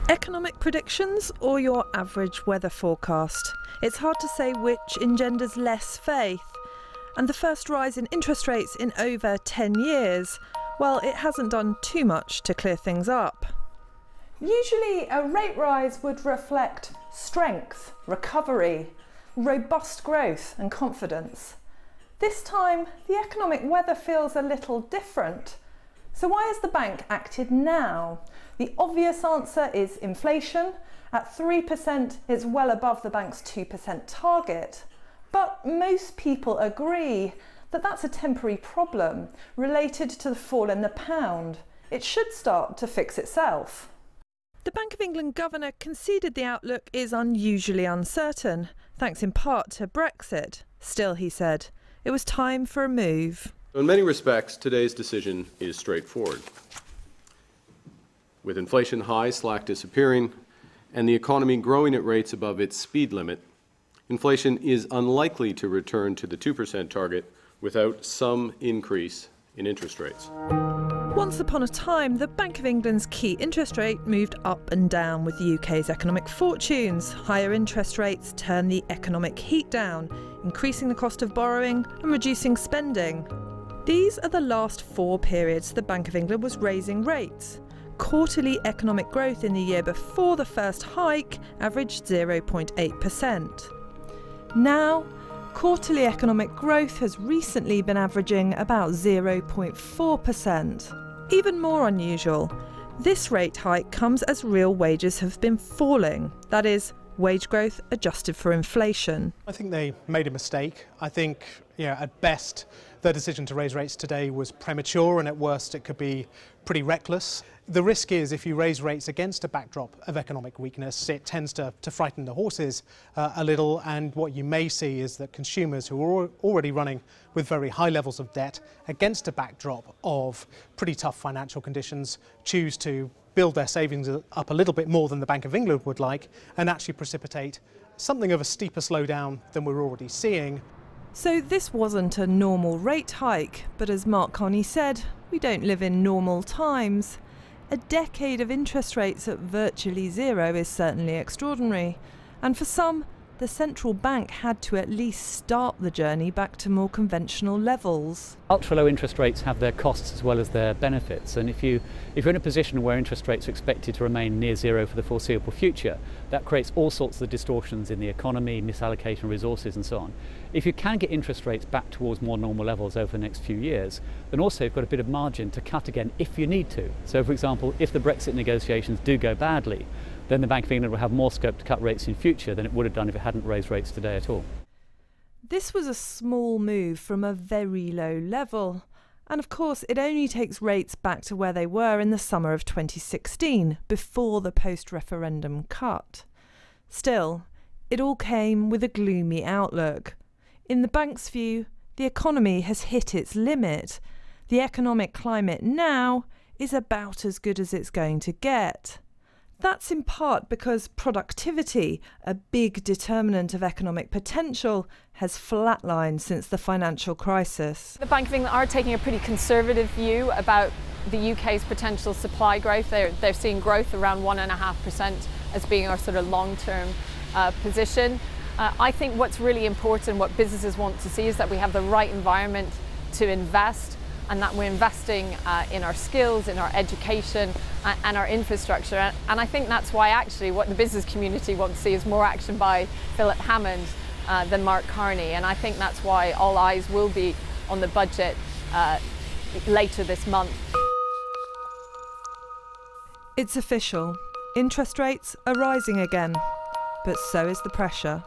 Economic predictions or your average weather forecast? It's hard to say which engenders less faith. And the first rise in interest rates in over 10 years, well, it hasn't done too much to clear things up. Usually a rate rise would reflect strength, recovery, robust growth and confidence. This time the economic weather feels a little different. So why has the bank acted now? The obvious answer is inflation. At 3%, it's well above the bank's 2% target. But most people agree that that's a temporary problem related to the fall in the pound. It should start to fix itself. The Bank of England governor conceded the outlook is unusually uncertain, thanks in part to Brexit. Still, he said, it was time for a move. In many respects, today's decision is straightforward. With inflation high, slack disappearing, and the economy growing at rates above its speed limit, inflation is unlikely to return to the 2% target without some increase in interest rates. Once upon a time, the Bank of England's key interest rate moved up and down with the UK's economic fortunes. Higher interest rates turn the economic heat down, increasing the cost of borrowing and reducing spending. These are the last 4 periods the Bank of England was raising rates. Quarterly economic growth in the year before the first hike averaged 0.8%. Now, quarterly economic growth has recently been averaging about 0.4%. Even more unusual, this rate hike comes as real wages have been falling. That is, wage growth adjusted for inflation. I think they made a mistake. I think, at best, their decision to raise rates today was premature, and at worst it could be pretty reckless. The risk is if you raise rates against a backdrop of economic weakness, it tends to frighten the horses a little, and what you may see is that consumers who are already running with very high levels of debt against a backdrop of pretty tough financial conditions choose to build their savings up a little bit more than the Bank of England would like and actually precipitate something of a steeper slowdown than we're already seeing. So this wasn't a normal rate hike, but as Mark Carney said, we don't live in normal times. A decade of interest rates at virtually zero is certainly extraordinary, and for some, the central bank had to at least start the journey back to more conventional levels. Ultra-low interest rates have their costs as well as their benefits, and if you're in a position where interest rates are expected to remain near zero for the foreseeable future, that creates all sorts of distortions in the economy, misallocation of resources and so on. If you can get interest rates back towards more normal levels over the next few years, then also you've got a bit of margin to cut again if you need to. So for example, if the Brexit negotiations do go badly, then the Bank of England will have more scope to cut rates in future than it would have done if it hadn't raised rates today at all. This was a small move from a very low level. And of course, it only takes rates back to where they were in the summer of 2016, before the post-referendum cut. Still, it all came with a gloomy outlook. In the bank's view, the economy has hit its limit. The economic climate now is about as good as it's going to get. That's in part because productivity, a big determinant of economic potential, has flatlined since the financial crisis. The Bank of England are taking a pretty conservative view about the UK's potential supply growth. They're seeing growth around 1.5% as being our sort of long-term position. I think what's really important, what businesses want to see, is that we have the right environment to invest, and that we're investing in our skills, in our education and our infrastructure. And I think that's why actually what the business community wants to see is more action by Philip Hammond than Mark Carney. And I think that's why all eyes will be on the budget later this month. It's official. Interest rates are rising again, but so is the pressure.